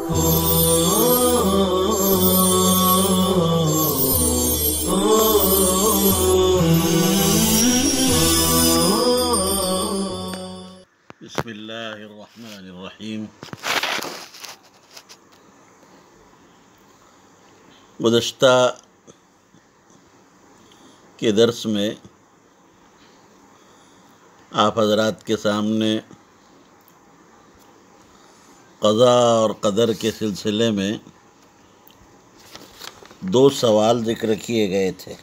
بسم اللہ الرحمن الرحیم۔ گزشتہ کے درس میں آپ حضرات کے سامنے قضاء اور قدر کے سلسلے میں دو سوال ذکر کیے گئے تھے،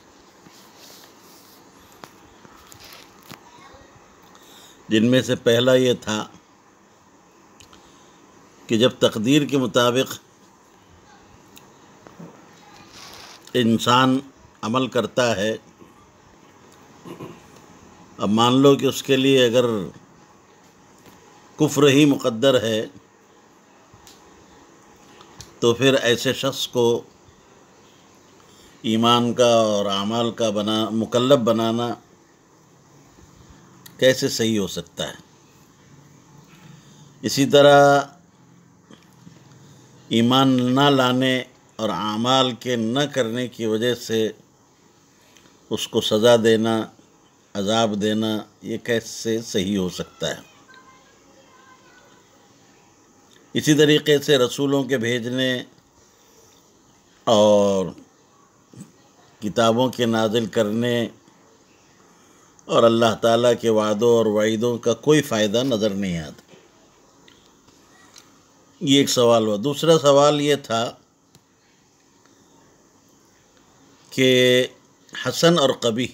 جن میں سے پہلا یہ تھا کہ جب تقدیر کے مطابق انسان عمل کرتا ہے، اب مان لو کہ اس کے لیے اگر کفر ہی مقدر ہے تو پھر ایسے شخص کو ایمان کا اور اعمال کا مکلف بنانا کیسے صحیح ہو سکتا ہے؟ اسی طرح ایمان نہ لانے اور اعمال کے نہ کرنے کی وجہ سے اس کو سزا دینا، عذاب دینا، یہ کیسے صحیح ہو سکتا ہے؟ اسی طریقے سے رسولوں کے بھیجنے اور کتابوں کے نازل کرنے اور اللہ تعالیٰ کے وعدوں اور وعیدوں کا کوئی فائدہ نظر نہیں آتا۔ یہ ایک سوال ہوا۔ دوسرا سوال یہ تھا کہ حسن اور قبیح،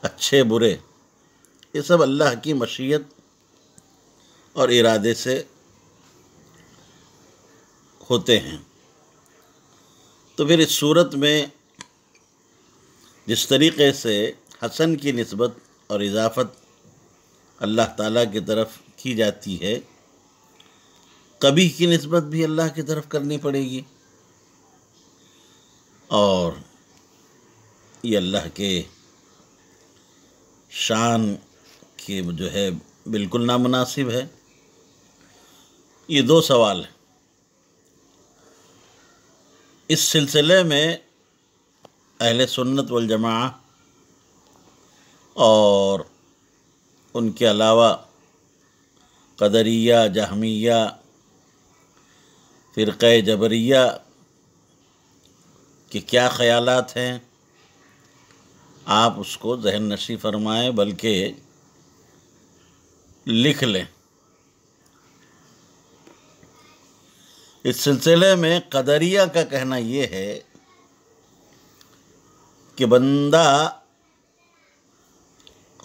اچھے برے، یہ سب اللہ کی مشیت اور ارادے سے ہوتے ہیں، تو پھر اس صورت میں جس طریقے سے حسن کی نسبت اور اضافت اللہ تعالیٰ کی طرف کی جاتی ہے، قبیح کی نسبت بھی اللہ کی طرف کرنی پڑے گی، اور یہ اللہ کے شان کی جو ہے بالکل نامناسب ہے۔ یہ دو سوال ہیں۔ اس سلسلے میں اہل سنت والجماعہ اور ان کے علاوہ قدریہ، جہمیہ، فرقہ جبریہ کے کیا خیالات ہیں، آپ اس کو ذہن نشی فرمائیں، بلکہ لکھ لیں۔ اس سلسلے میں قدریہ کا کہنا یہ ہے کہ بندہ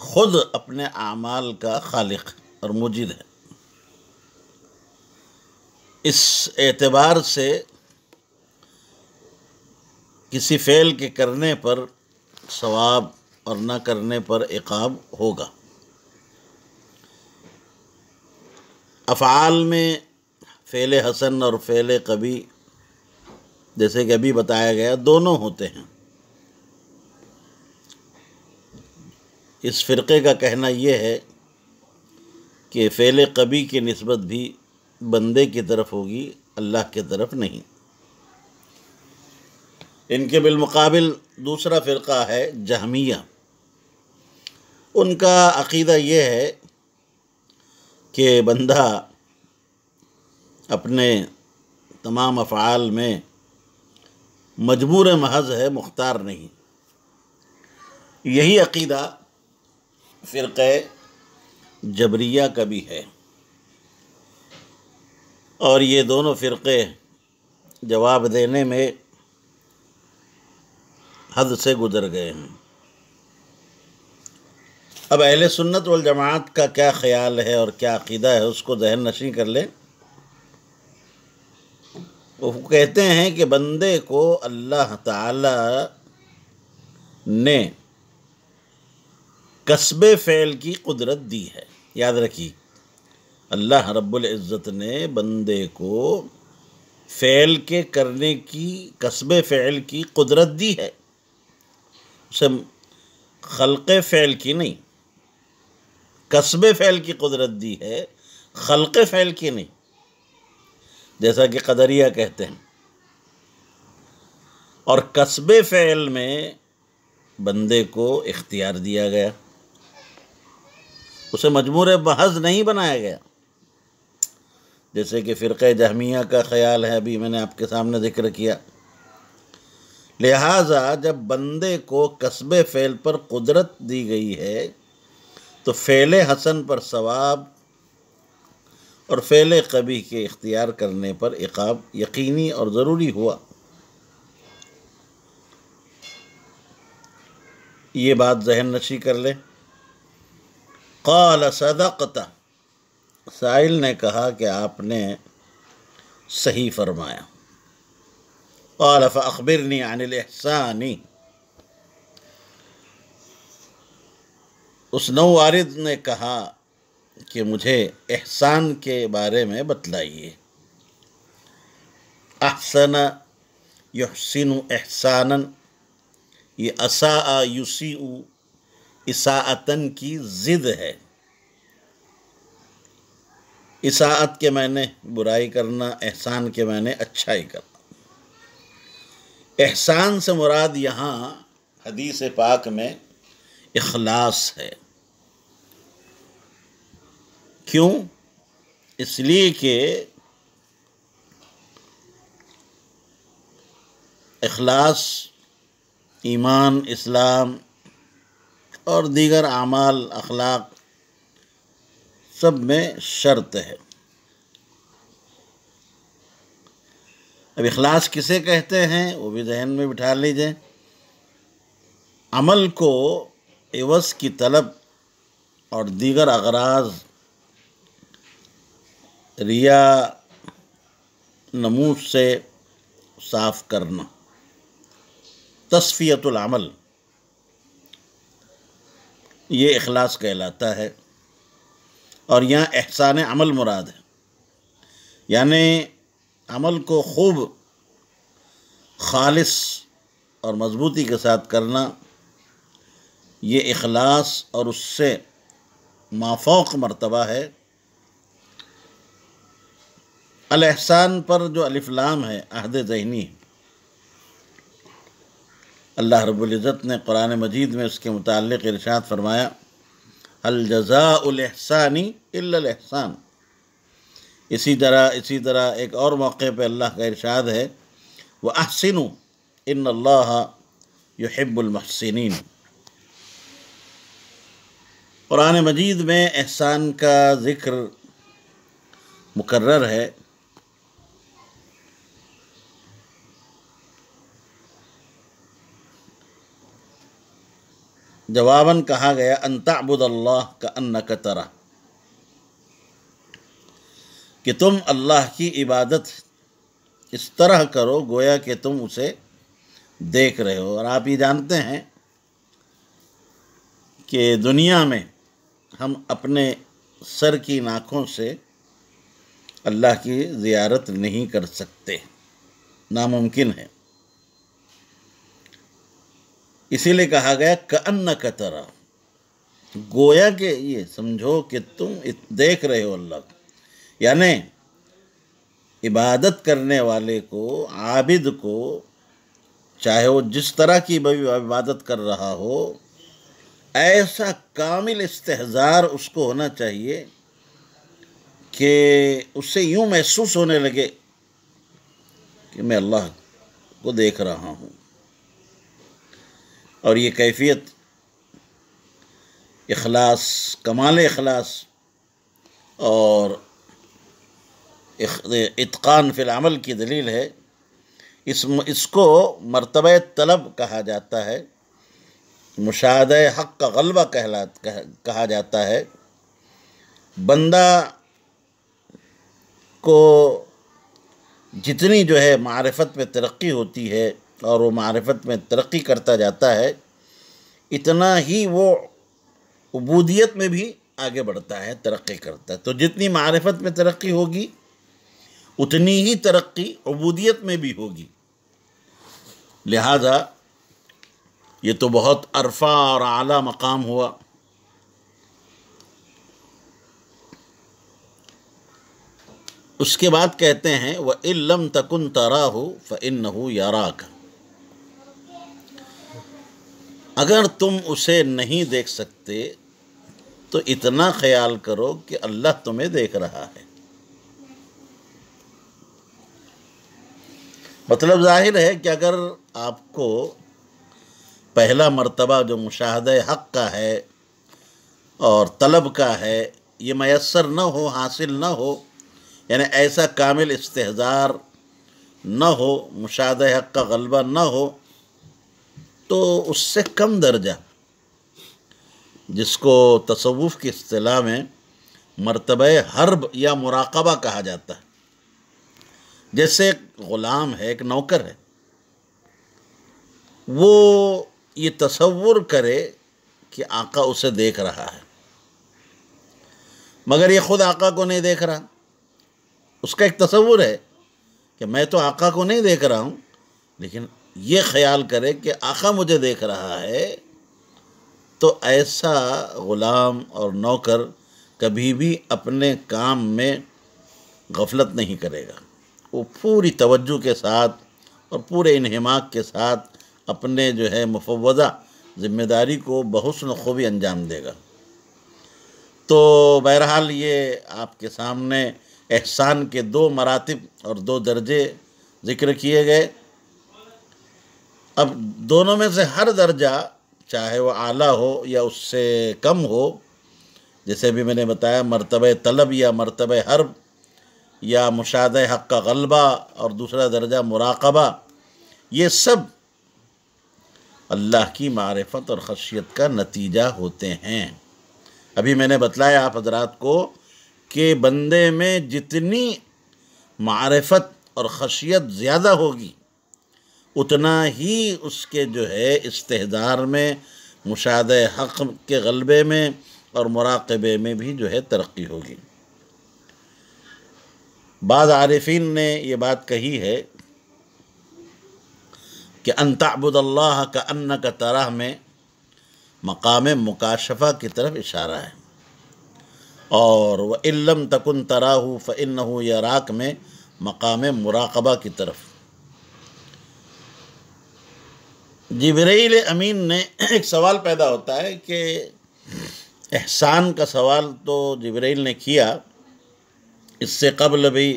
خود اپنے اعمال کا خالق اور موجد ہے۔ اس اعتبار سے کسی فعل کے کرنے پر ثواب اور نہ کرنے پر عقاب ہوگا۔ افعال میں فعل حسن اور فعل قبیح، جیسے کہ ابھی بتایا گیا، دونوں ہوتے ہیں۔ اس فرقے کا کہنا یہ ہے کہ فعل قبیح کی نسبت بھی بندے کی طرف ہوگی، اللہ کی طرف نہیں۔ ان کے بالمقابل دوسرا فرقہ ہے جہمیہ۔ ان کا عقیدہ یہ ہے کہ بندہ اپنے تمام افعال میں مجبور محض ہے، مختار نہیں۔ یہی عقیدہ فرقہ جبریہ کا بھی ہے، اور یہ دونوں فرقے جواب دینے میں حد سے گزر گئے ہیں۔ اب اہل سنت والجماعت کا کیا خیال ہے اور کیا عقیدہ ہے، اس کو ذہن نشیں کر لیں۔ وہ کہتے ہیں کہ بندے کو اللہ تعالی نے کسب فعل کی قدرت دی ہے۔ یاد رکھیے، اللہ رب العزت نے بندے کو فعل کے کرنے کی، کسب فعل کی قدرت دی ہے، اسے خلق فعل کی نہیں، کسب فعل کی قدرت دی ہے، خلق فعل کی نہیں۔ جیسا کہ قدریہ کہتے ہیں. اور کسب فعل میں بندے کو اختیار دیا گیا، اسے مجبور محض نہیں بنایا گیا، جیسے کہ فرقہ جہمیہ کا خیال ہے، ابھی میں نے آپ کے سامنے ذکر کیا. لہٰذا جب بندے کو کسب فعل پر قدرت دی گئی ہے تو فعل حسن پر ثواب اور فعل قبیح کے اختیار کرنے پر عقاب یقینی اور ضروری ہوا. یہ بات ذہن نشی کر لیں. قال صدقت، سائل نے کہا کہ آپ نے صحیح فرمایا. قال فاخبرنی عن الاحسان، اس نووارد نے کہا کہ مجھے احسان کے بارے میں بتلائیے. احسن یحسن احسانا، یہ اساء یسیء اساءتن کی ضد ہے. اساءت کے معنی برائی کرنا، احسان کے معنی اچھائی کرنا. احسان سے مراد یہاں حدیث پاک میں اخلاص ہے. کیوں؟ اس لیے کہ اخلاص ایمان، اسلام اور دیگر اعمال، اخلاق سب میں شرط ہے. اب اخلاص کسے کہتے ہیں وہ بھی ذہن میں بٹھا لیجئے. عمل کو عوض کی طلب اور دیگر اغراض، ریا، نموذ سے صاف کرنا، تصفیۃ العمل، یہ اخلاص کہلاتا ہے. اور یہاں احسان عمل مراد ہے، یعنی عمل کو خوب خالص اور مضبوطی کے ساتھ کرنا. یہ اخلاص اور اس سے مافوق مرتبہ ہے. الاحسان پر جو الف لام ہے عہد ذہنی ہے. اللہ رب العزت نے قرآن مجید میں اس کے متعلق ارشاد فرمایا هل جزاء الاحسان الا الاحسان. اسی طرح ایک اور موقع پہ اللہ کا ارشاد ہے وَأَحْسِنُوا إِنَّ اللَّهَ يُحِبُّ الْمُحْسِنِينَ. قرآن مجید میں احسان کا ذکر مکرر ہے. جواباً کہا گیا ان تعبد اللہ کأنک ترہ، کہ تم اللہ کی عبادت اس طرح کرو گویا کہ تم اسے دیکھ رہے ہو. اور آپ یہ جانتے ہیں کہ دنیا میں ہم اپنے سر کی ناکوں سے اللہ کی زیارت نہیں کر سکتے، ناممکن ہے. اسی لیے کہا گیا کأنک ترہ، گویا کہ یہ سمجھو کہ تم دیکھ رہے ہو اللہ کو. یعنی عبادت کرنے والے کو، عابد کو، چاہے وہ جس طرح کی عبادت کر رہا ہو، ایسا کامل استحضار اس کو ہونا چاہیے کہ اس سے یوں محسوس ہونے لگے کہ میں اللہ کو دیکھ رہا ہوں. اور یہ کیفیت اخلاص، کمال اخلاص اور اتقان فی العمل کی دلیل ہے. اس کو مرتبہ طلب کہا جاتا ہے، مشاہدہ حق کا غلبہ کہا جاتا ہے. بندہ کو جتنی جو ہے معرفت میں ترقی ہوتی ہے اور وہ معرفت میں ترقی کرتا جاتا ہے، اتنا ہی وہ عبودیت میں بھی آگے بڑھتا ہے، ترقی کرتا ہے. تو جتنی معرفت میں ترقی ہوگی اتنی ہی ترقی عبودیت میں بھی ہوگی. لہذا یہ تو بہت عرفہ اور اعلیٰ مقام ہوا. اس کے بعد کہتے ہیں وَإِن لَمْ تَكُنْ تَرَاهُ فَإِنَّهُ يَرَاكَ، اگر تم اسے نہیں دیکھ سکتے تو اتنا خیال کرو کہ اللہ تمہیں دیکھ رہا ہے۔ مطلب ظاہر ہے کہ اگر آپ کو پہلا مرتبہ جو مشاہدہ حق کا ہے اور طلب کا ہے یہ میسر نہ ہو، حاصل نہ ہو، یعنی ایسا کامل استحضار نہ ہو، مشاہدہ حق کا غلبہ نہ ہو، تو اس سے کم درجہ جس کو تصوف کی اصطلاح میں مرتبہ حرب یا مراقبہ کہا جاتا ہے، جیسے ایک غلام ہے، ایک نوکر ہے، وہ یہ تصور کرے کہ آقا اسے دیکھ رہا ہے، مگر یہ خود آقا کو نہیں دیکھ رہا۔ اس کا ایک تصور ہے کہ میں تو آقا کو نہیں دیکھ رہا ہوں، لیکن یہ خیال کرے کہ آقا مجھے دیکھ رہا ہے، تو ایسا غلام اور نوکر کبھی بھی اپنے کام میں غفلت نہیں کرے گا، وہ پوری توجہ کے ساتھ اور پورے انہماک کے ساتھ اپنے جو ہے مفوضہ ذمہ داری کو بحسن خوبی انجام دے گا۔ تو بہرحال یہ آپ کے سامنے احسان کے 2 مراتب اور 2 درجے ذکر کیے گئے۔ اب دونوں میں سے ہر درجہ چاہے وہ اعلیٰ ہو یا اس سے کم ہو، جیسے بھی میں نے بتایا مرتبہ طلب یا مرتبہ حرب یا مشاہدہ حق کا غلبہ اور دوسرا درجہ مراقبہ، یہ سب اللہ کی معرفت اور خشیت کا نتیجہ ہوتے ہیں۔ ابھی میں نے بتلایا آپ حضرات کو کہ بندے میں جتنی معرفت اور خشیت زیادہ ہوگی اتنا ہی اس کے جو ہے استحضار میں، مشاہدہ حق کے غلبے میں اور مراقبے میں بھی جو ہے ترقی ہوگی۔ بعض عارفین نے یہ بات کہی ہے کہ ان تعبد اللہ کأنک تراہ میں مقام مکاشفہ کی طرف اشارہ ہے، اور وَإِن لَمْ تَكُنْ تَرَاهُ فَإِنَّهُ يَرَاكَ میں مقام مراقبہ کی طرف۔ جبرائیل امین نے ایک سوال پیدا ہوتا ہے کہ احسان کا سوال تو جبرائیل نے کیا، اس سے قبل بھی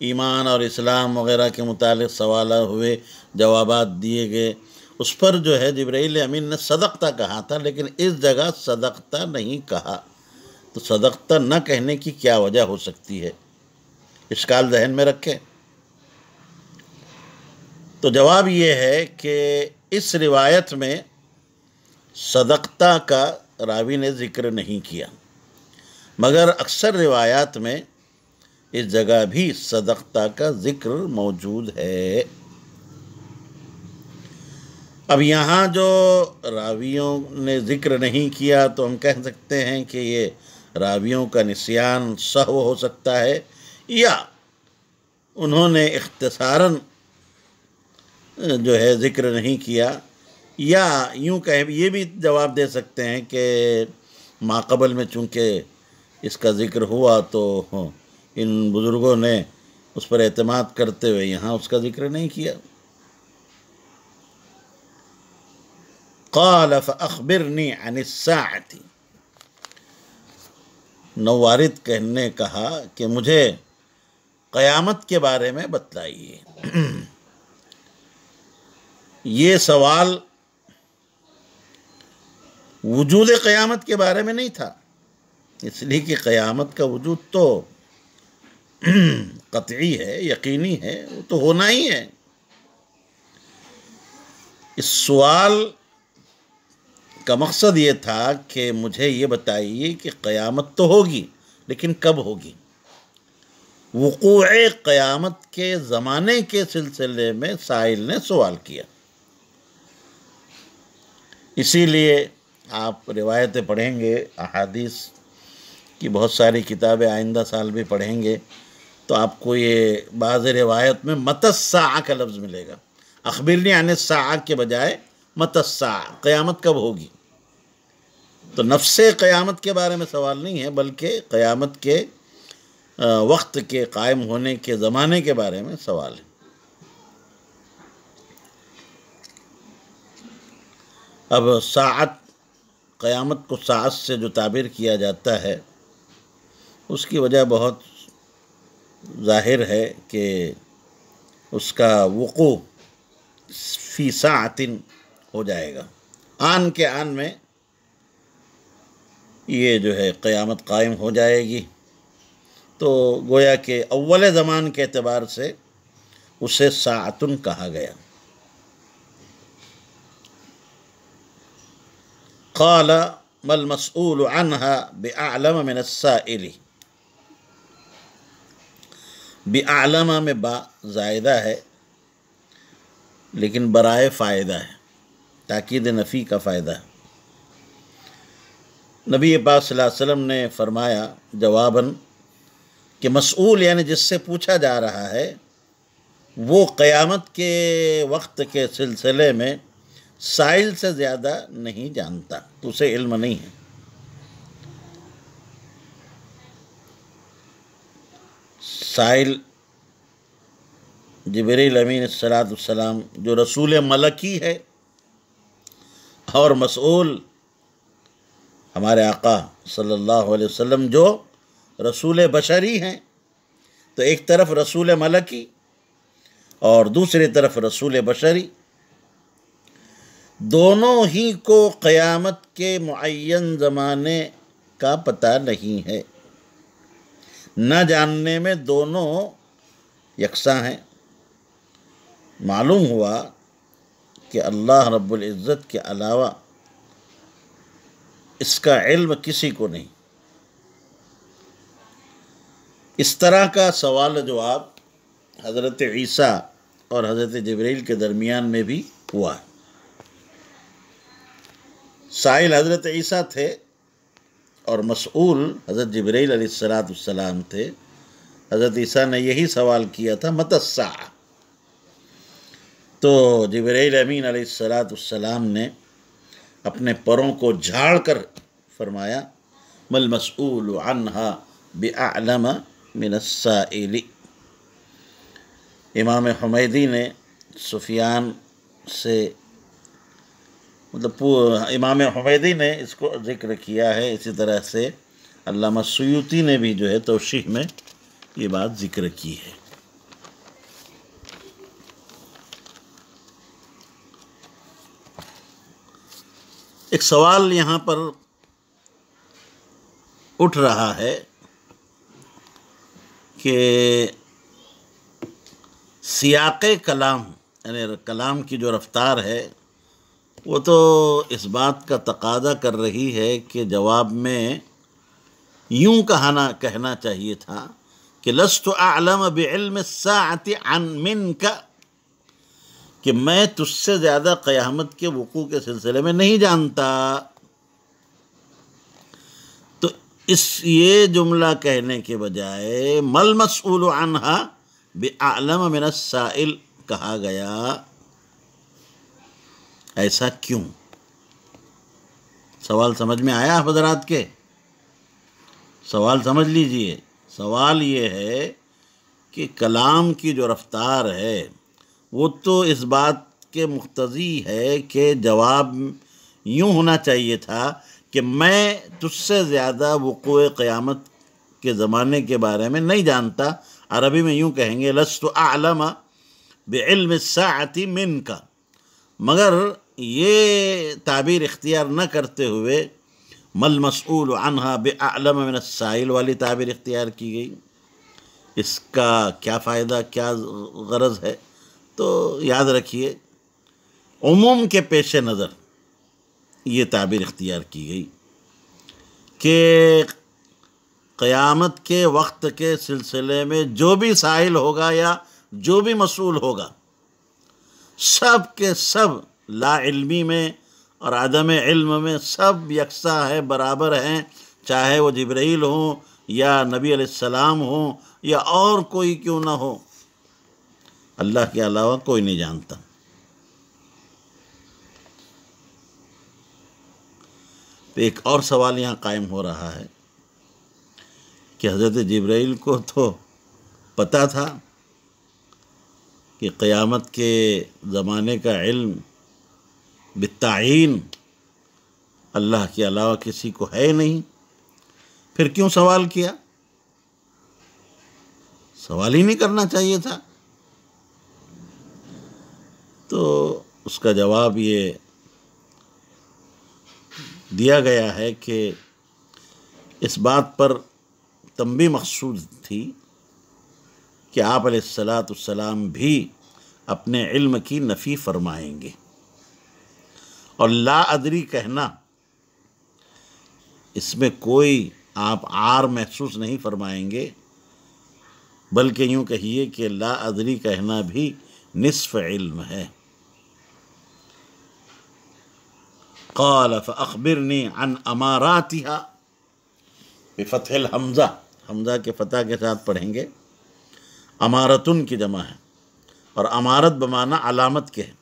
ایمان اور اسلام وغیرہ کے متعلق سوالات ہوئے، جوابات دیے گئے، اس پر جو ہے جبرائیل امین نے صدقتہ کہا تھا، لیکن اس جگہ صدقتہ نہیں کہا، تو صدقتہ نہ کہنے کی کیا وجہ ہو سکتی ہے؟ اشکال ذہن میں رکھیں۔ تو جواب یہ ہے کہ اس روایت میں صدقتہ کا راوی نے ذکر نہیں کیا، مگر اکثر روایات میں اس جگہ بھی صدقتہ کا ذکر موجود ہے۔ اب یہاں جو راویوں نے ذکر نہیں کیا تو ہم کہہ سکتے ہیں کہ یہ راویوں کا نسیان سہو ہو سکتا ہے، یا انہوں نے اختصاراً جو ہے ذکر نہیں کیا، یا یوں کہیں یہ بھی جواب دے سکتے ہیں کہ ماقبل میں چونکہ اس کا ذکر ہوا تو ان بزرگوں نے اس پر اعتماد کرتے ہوئے یہاں اس کا ذکر نہیں کیا۔ قال فأخبرنی عن الساعة، نوارد نے کہا کہ مجھے قیامت کے بارے میں بتلائیے۔ یہ سوال وجود قیامت کے بارے میں نہیں تھا، اس لیے کہ قیامت کا وجود تو قطعی ہے، یقینی ہے، وہ تو ہونا ہی ہے۔ اس سوال کا مقصد یہ تھا کہ مجھے یہ بتائیے کہ قیامت تو ہوگی، لیکن کب ہوگی؟ وقوع قیامت کے زمانے کے سلسلے میں سائل نے سوال کیا۔ اسی لیے آپ روایتیں پڑھیں گے، احادیث کی بہت ساری کتابیں آئندہ سال بھی پڑھیں گے، تو آپ کو یہ بعض روایت میں متی الساعہ کا لفظ ملے گا۔ اخبرنی عن الساعہ کے بجائے متی الساعہ، قیامت کب ہوگی؟ تو نفس قیامت کے بارے میں سوال نہیں ہے، بلکہ قیامت کے وقت کے قائم ہونے کے زمانے کے بارے میں سوال ہے۔ اب ساعت، قیامت کو ساعت سے جو تعبیر کیا جاتا ہے اس کی وجہ بہت ظاہر ہے کہ اس کا وقوع فی ساعت ہو جائے گا، آن کے آن میں یہ جو ہے قیامت قائم ہو جائے گی، تو گویا کہ اول زمان کے اعتبار سے اسے ساعتن کہا گیا۔ قال ما المسؤول عنها بأعلم من السائل، بأعلم میں با زائدہ ہے لیکن برائے فائدہ ہے، تاکید نفی کا فائدہ ہے۔ نبی پاک صلی اللہ علیہ وسلم نے فرمایا جواباً کہ مسئول یعنی جس سے پوچھا جا رہا ہے وہ قیامت کے وقت کے سلسلے میں سائل سے زیادہ نہیں جانتا، اسے علم نہیں ہے۔ سائل جبریل امین السلام جو رسول ملکی ہے، اور مسئول ہمارے آقا صلی اللہ علیہ وسلم جو رسول بشری ہیں، تو ایک طرف رسول ملکی اور دوسری طرف رسول بشری، دونوں ہی کو قیامت کے معین زمانے کا پتہ نہیں ہے، نہ جاننے میں دونوں یکساں ہیں۔ معلوم ہوا کہ اللہ رب العزت کے علاوہ اس کا علم کسی کو نہیں۔ اس طرح کا سوال جواب حضرت عیسیٰ اور حضرت جبریل کے درمیان میں بھی ہوا ہے۔ سائل حضرت عیسیٰ تھے اور مسئول حضرت جبریل علیہ السلام تھے۔ حضرت عیسیٰ نے یہی سوال کیا تھا متی الساعہ، تو جبریل امین علیہ السلام نے اپنے پروں کو جھاڑ کر فرمایا ما المسئول عنہا بأعلم من السائل۔ امام حمیدی نے سفیان سے امام حمیدی نے اس کو ذکر کیا ہے، اسی طرح سے علامہ سیوطی نے بھی جو ہے توشیح میں یہ بات ذکر کی ہے۔ ایک سوال یہاں پر اٹھ رہا ہے کہ سیاق کلام یعنی کلام کی جو رفتار ہے وہ تو اس بات کا تقاضا کر رہی ہے کہ جواب میں یوں کہنا چاہیے تھا کہ لست اعلم بعلم الساعة عن منک، کہ میں تجھ سے زیادہ قیامت کے وقوع کے سلسلے میں نہیں جانتا۔ تو یہ جملہ کہنے کے بجائے ما المسئول عنہا بأعلم من السائل کہا گیا، ایسا کیوں؟ سوال سمجھ میں آیا حضرات کے؟ سوال سمجھ لیجئے، سوال یہ ہے کہ کلام کی جو رفتار ہے وہ تو اس بات کے مقتضی ہے کہ جواب یوں ہونا چاہیے تھا کہ میں تجھ سے زیادہ وقوع قیامت کے زمانے کے بارے میں نہیں جانتا۔ عربی میں یوں کہیں گے لست اعلم بعلم الساعة منک، مگر یہ تعبیر اختیار نہ کرتے ہوئے ما المسئول عنہا بأعلم من السائل والی تعبیر اختیار کی گئی۔ اس کا کیا فائدہ، کیا غرض ہے؟ تو یاد رکھیے عموم کے پیش نظر یہ تعبیر اختیار کی گئی کہ قیامت کے وقت کے سلسلے میں جو بھی سائل ہوگا یا جو بھی مسئول ہوگا، سب کے سب لا علمی میں اور عدم علم میں سب یکساں ہے، برابر ہیں، چاہے وہ جبرائیل ہوں یا نبی علیہ السلام ہوں یا اور کوئی کیوں نہ ہو، اللہ کے علاوہ کوئی نہیں جانتا۔ تو ایک اور سوال یہاں قائم ہو رہا ہے کہ حضرت جبرائیل کو تو پتہ تھا کہ قیامت کے زمانے کا علم بالتعین اللہ کے علاوہ کسی کو ہے نہیں، پھر کیوں سوال کیا؟ سوال ہی نہیں کرنا چاہیے تھا۔ تو اس کا جواب یہ دیا گیا ہے کہ اس بات پر تنبیہ مقصود تھی کہ آپ علیہ السلام بھی اپنے علم کی نفی فرمائیں گے، اور لا ادری کہنا اس میں کوئی آپ عار محسوس نہیں فرمائیں گے، بلکہ یوں کہیے کہ لا ادری کہنا بھی نصف علم ہے۔ قال فاخبرنی عن اماراتها بفتح الحمزہ، حمزہ کے فتح کے ساتھ پڑھیں گے، امارتن کی جمع ہے، اور امارت بمعنی علامت کے ہے۔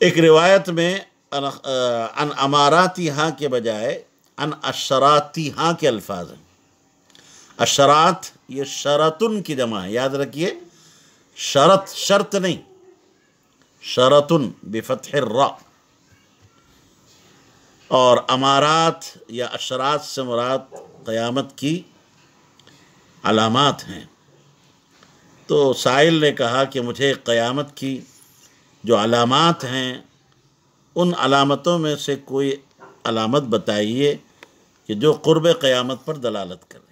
ایک روایت میں ان اماراتها کے بجائے ان اشراتها کے الفاظ ہیں۔ اشرات یہ شرطن کی جمع ہے، یاد رکھیے، شرط شرط نہیں، شرطن بفتح الراء، اور امارات یا اشرات سے مراد قیامت کی علامات ہیں۔ تو سائل نے کہا کہ مجھے قیامت کی جو علامات ہیں ان علامتوں میں سے کوئی علامت بتائیے کہ جو قرب قیامت پر دلالت کرے۔